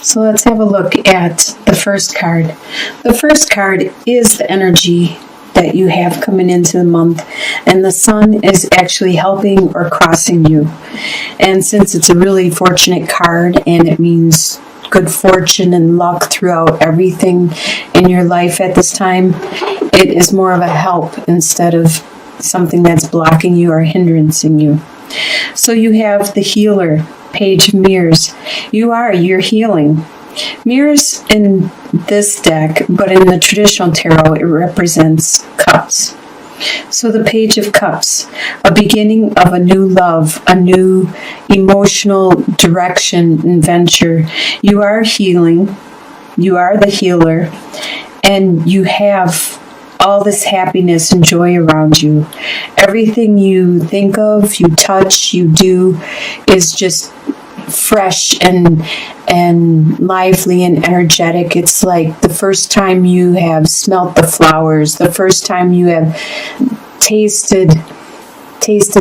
So let's have a look at the first card. The first card is the energy that you have coming into the month, and the sun is actually helping or crossing you. And since it's a really fortunate card and it means good fortune and luck throughout everything in your life at this time, it is more of a help instead of something that's blocking you or hindering you. So you have the healer, Page of Mirrors. You're healing. Mirrors in this deck, but in the traditional tarot, it represents cups. So the Page of Cups, a beginning of a new love, a new emotional direction and venture. You are healing. You are the healer. And you have all this happiness and joy around you. Everything you think of, you touch, you do is just fresh and lively and energetic. It's like the first time you have smelt the flowers, the first time you have tasted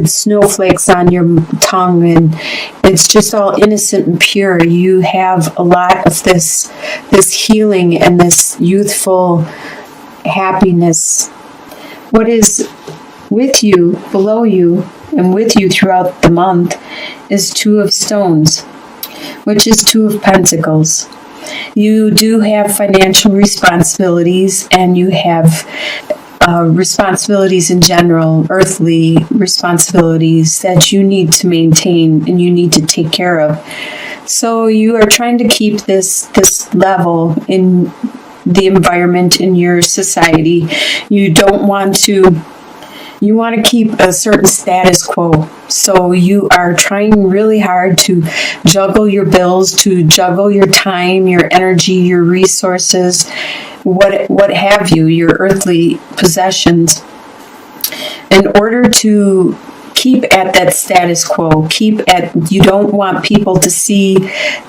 snowflakes on your tongue, and it's just all innocent and pure. You have a lot of this healing and this youthful happiness. What is with you, below you, and with you throughout the month is Two of Stones, which is Two of Pentacles. You do have financial responsibilities, and you have responsibilities in general, earthly responsibilities that you need to maintain and you need to take care of. So you are trying to keep this level in the environment in your society. You want to keep a certain status quo. So you are trying really hard to juggle your bills, to juggle your time, your energy, your resources, what have you, your earthly possessions, in order to keep at that status quo. You don't want people to see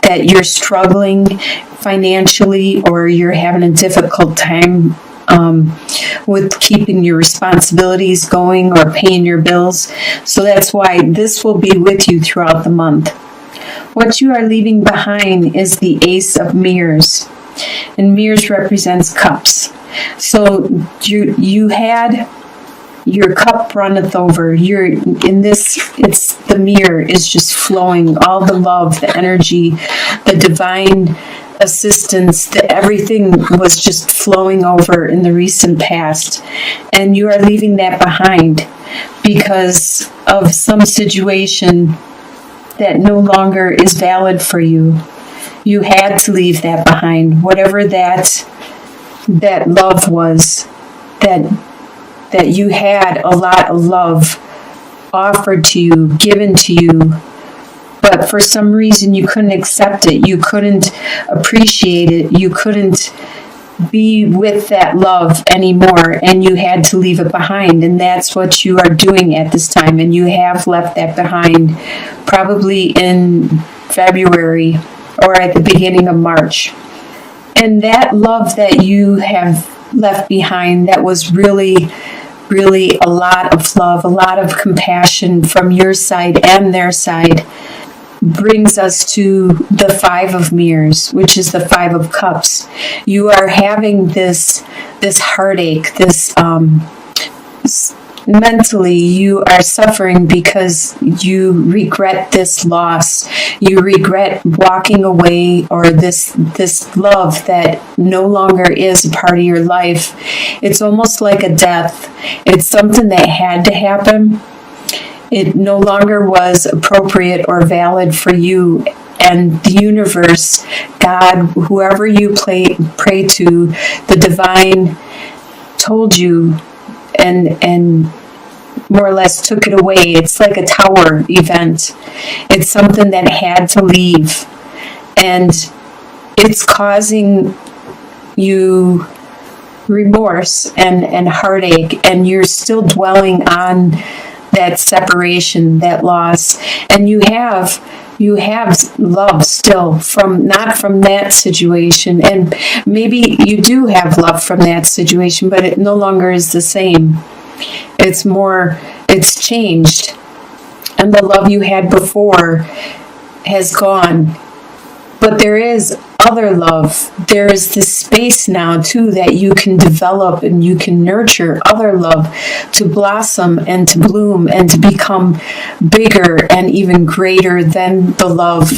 that you're struggling financially or you're having a difficult time with keeping your responsibilities going or paying your bills. So that's why this will be with you throughout the month. What you are leaving behind is the Ace of Mirrors, and mirrors represents cups. So you had your cup runneth over. It's the mirror is just flowing, all the love, the energy, the divine assistance, everything was just flowing over in the recent past, and you are leaving that behind because of some situation that no longer is valid for you. You had to leave that behind, whatever that love was, that you had a lot of love offered to you, given to you, but for some reason you couldn't accept it, you couldn't appreciate it, you couldn't be with that love anymore, and you had to leave it behind. And that's what you are doing at this time, and you have left that behind probably in February or at the beginning of March. And that love that you have left behind, that was really a lot of love, a lot of compassion from your side and their side, brings us to the Five of Mirrors, which is the Five of Cups. You are having this heartache, mentally you are suffering because you regret this loss. You regret walking away, or this love that no longer is a part of your life. It's almost like a death. It's something that had to happen. It no longer was appropriate or valid for you, and the universe, God, whoever you pray to, the divine told you and more or less took it away. It's like a tower event. It's something that had to leave, and it's causing you remorse and heartache, and you're still dwelling on that separation, that loss, and you have love still not from that situation, and maybe you do have love from that situation, but it no longer is the same. It's changed, and the love you had before has gone, but there is other love. There is this space now too that you can develop and you can nurture other love to blossom and to bloom and to become bigger and even greater than the love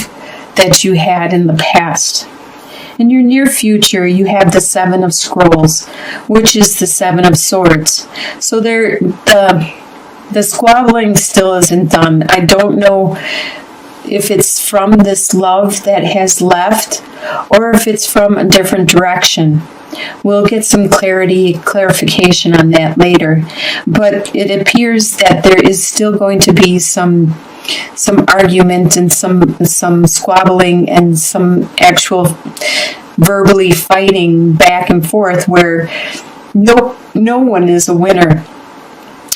that you had in the past. In your near future, you have the Seven of Scrolls, which is the Seven of Swords. So the squabbling still isn't done. I don't know if it's from this love that has left or if it's from a different direction. We'll get some clarification on that later. But it appears that there is still going to be some argument and some squabbling and some actual verbally fighting back and forth where no one is a winner.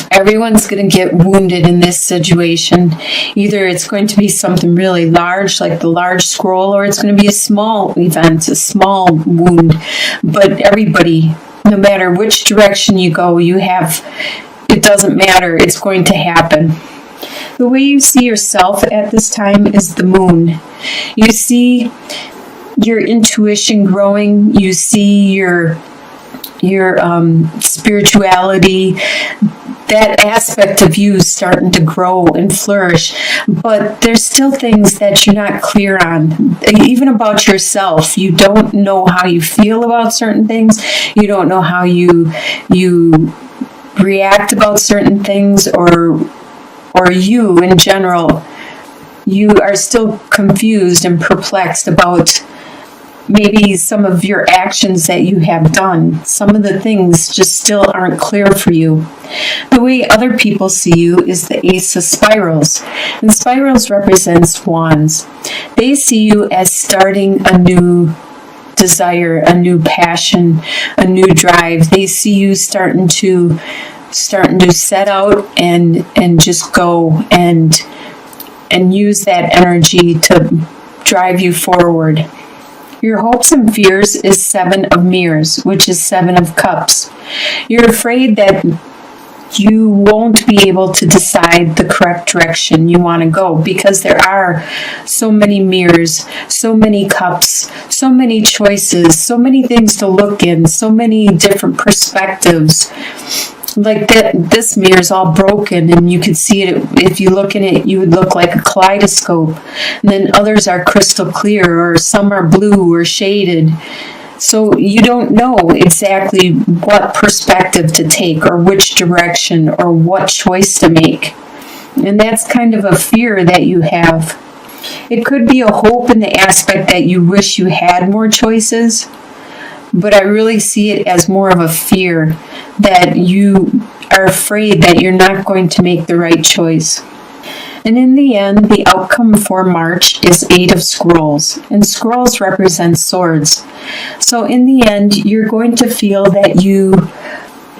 Everyone's going to get wounded in this situation. Either it's going to be something really large, like the large scroll, or it's going to be a small event, a small wound. But everybody, no matter which direction you go, it doesn't matter. It's going to happen. The way you see yourself at this time is the moon. You see your intuition growing. You see your spirituality, that aspect of you starting to grow and flourish. But there's still things that you're not clear on, even about yourself. You don't know how you feel about certain things. You don't know how you react about certain things, or you in general. You are still confused and perplexed about maybe some of your actions that you have done. Some of the things just still aren't clear for you. The way other people see you is the Ace of Spirals. And spirals represents wands. They see you as starting a new desire, a new passion, a new drive. They see you starting to set out and just go and use that energy to drive you forward. Your hopes and fears is Seven of Mirrors, which is Seven of Cups. You're afraid that you won't be able to decide the correct direction you want to go because there are so many mirrors, so many cups, so many choices, so many things to look in, so many different perspectives. Like this mirror is all broken and you can see it. If you look in it, you would look like a kaleidoscope. And then others are crystal clear, or some are blue or shaded. So you don't know exactly what perspective to take or which direction or what choice to make. And that's kind of a fear that you have. It could be a hope in the aspect that you wish you had more choices, but I really see it as more of a fear that you are afraid that you're not going to make the right choice. And in the end, the outcome for March is Eight of Scrolls, and scrolls represent swords. So in the end, you're going to feel that you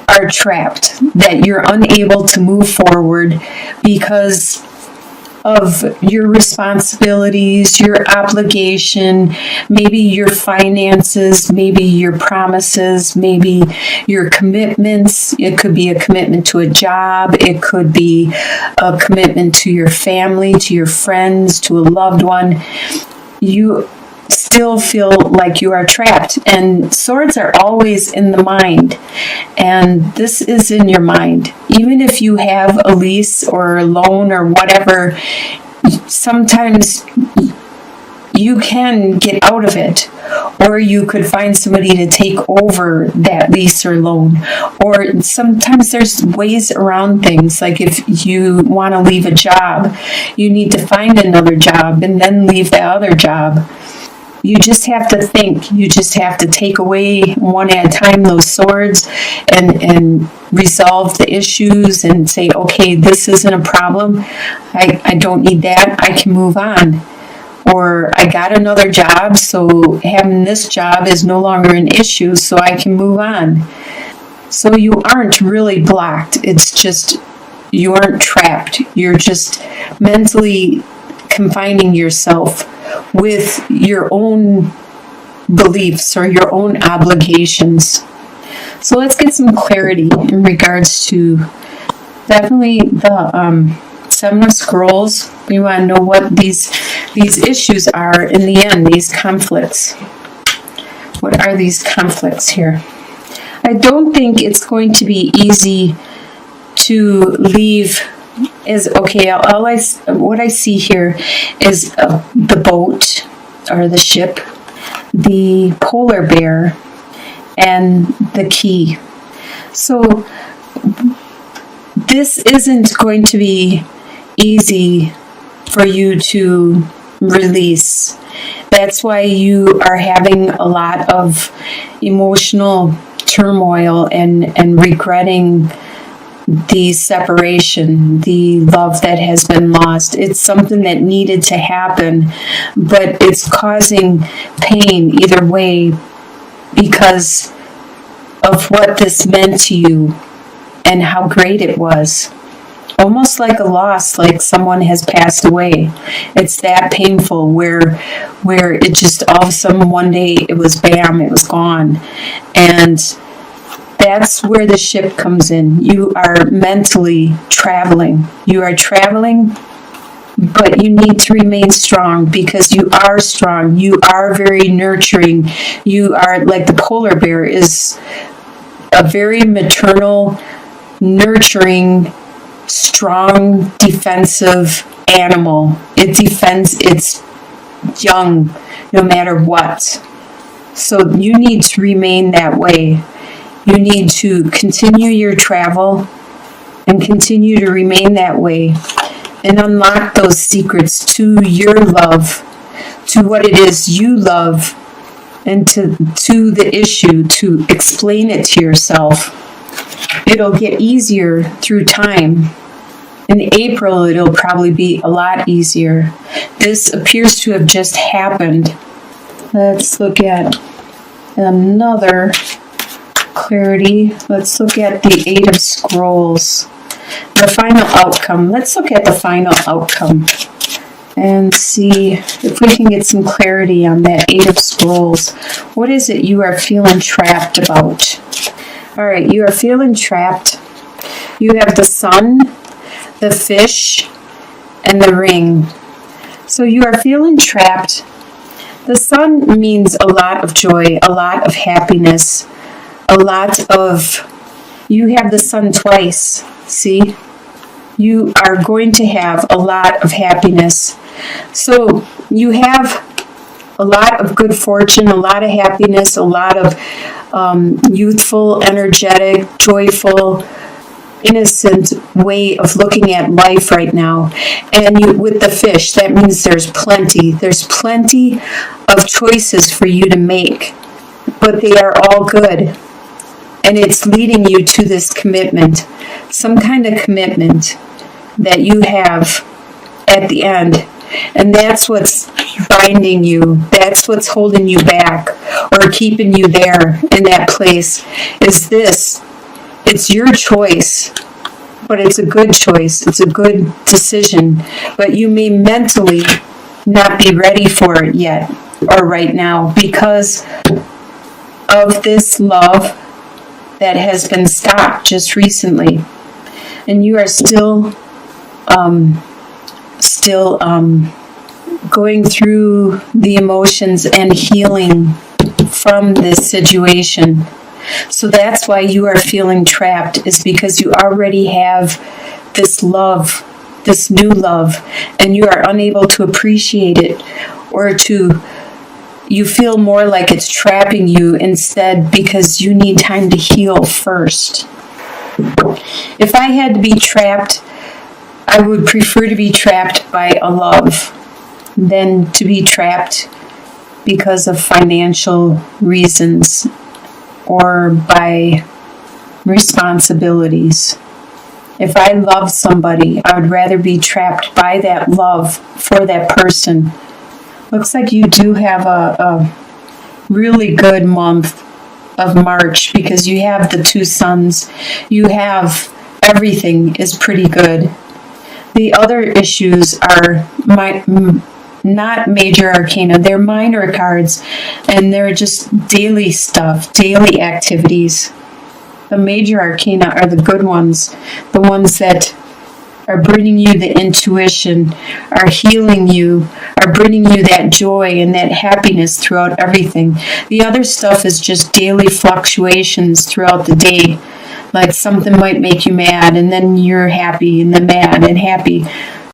are trapped, that you're unable to move forward because of your responsibilities, your obligation, maybe your finances, maybe your promises, maybe your commitments. It could be a commitment to a job. It could be a commitment to your family, to your friends, to a loved one. You still feel like you are trapped. And swords are always in the mind. And this is in your mind. Even if you have a lease or a loan or whatever, sometimes you can get out of it. Or you could find somebody to take over that lease or loan. Or sometimes there's ways around things. Like if you want to leave a job, you need to find another job and then leave the other job. You just have to think. You just have to take away one at a time those swords and resolve the issues and say, okay, this isn't a problem. I don't need that. I can move on. Or I got another job, so having this job is no longer an issue, so I can move on. So you aren't really blocked. It's just you aren't trapped. You're just mentally confining yourself with your own beliefs or your own obligations. So let's get some clarity in regards to definitely the Seven of Scrolls. We want to know what these issues are in the end, these conflicts. What are these conflicts here? I don't think it's going to be easy to leave. What I see here is the boat or the ship, the polar bear, and the key. So this isn't going to be easy for you to release. That's why you are having a lot of emotional turmoil and regretting the separation, the love that has been lost. It's something that needed to happen, but it's causing pain either way because of what this meant to you and how great it was. Almost like a loss, like someone has passed away. It's that painful where it just all of a sudden one day it was bam, it was gone. And that's where the ship comes in. You are mentally traveling. You are traveling, but you need to remain strong because you are strong. You are very nurturing. You are like the polar bear is a very maternal, nurturing, strong, defensive animal. It defends its young no matter what. So you need to remain that way. You need to continue your travel and continue to remain that way and unlock those secrets to your love, to what it is you love, and to the issue, to explain it to yourself. It'll get easier through time. In April, it'll probably be a lot easier. This appears to have just happened. Let's look at another clarity. Let's look at the Eight of Scrolls. The final outcome. Let's look at the final outcome and see if we can get some clarity on that Eight of Scrolls. What is it you are feeling trapped about? All right, you are feeling trapped. You have the Sun, the fish, and the ring. So you are feeling trapped. The Sun means a lot of joy, a lot of happiness, you have the Sun twice, see? You are going to have a lot of happiness. So you have a lot of good fortune, a lot of happiness, a lot of youthful, energetic, joyful, innocent way of looking at life right now. And with the fish, that means there's plenty. There's plenty of choices for you to make, but they are all good. And it's leading you to this commitment, some kind of commitment that you have at the end. And that's what's binding you. That's what's holding you back or keeping you there in that place is this. It's your choice, but it's a good choice. It's a good decision. But you may mentally not be ready for it yet or right now because of this love that has been stopped just recently. And you are still going through the emotions and healing from this situation. So that's why you are feeling trapped, is because you already have this love, this new love, and you are unable to appreciate it, or you feel more like it's trapping you instead because you need time to heal first. If I had to be trapped, I would prefer to be trapped by a love than to be trapped because of financial reasons or by responsibilities. If I love somebody, I would rather be trapped by that love for that person. Looks like you do have a really good month of March because you have the two suns. You have everything is pretty good. The other issues are not major arcana. They're minor cards, and they're just daily stuff, daily activities. The major arcana are the good ones, the ones that are bringing you the intuition, are healing you, are bringing you that joy and that happiness throughout everything. The other stuff is just daily fluctuations throughout the day. Like something might make you mad, and then you're happy, and then mad and happy.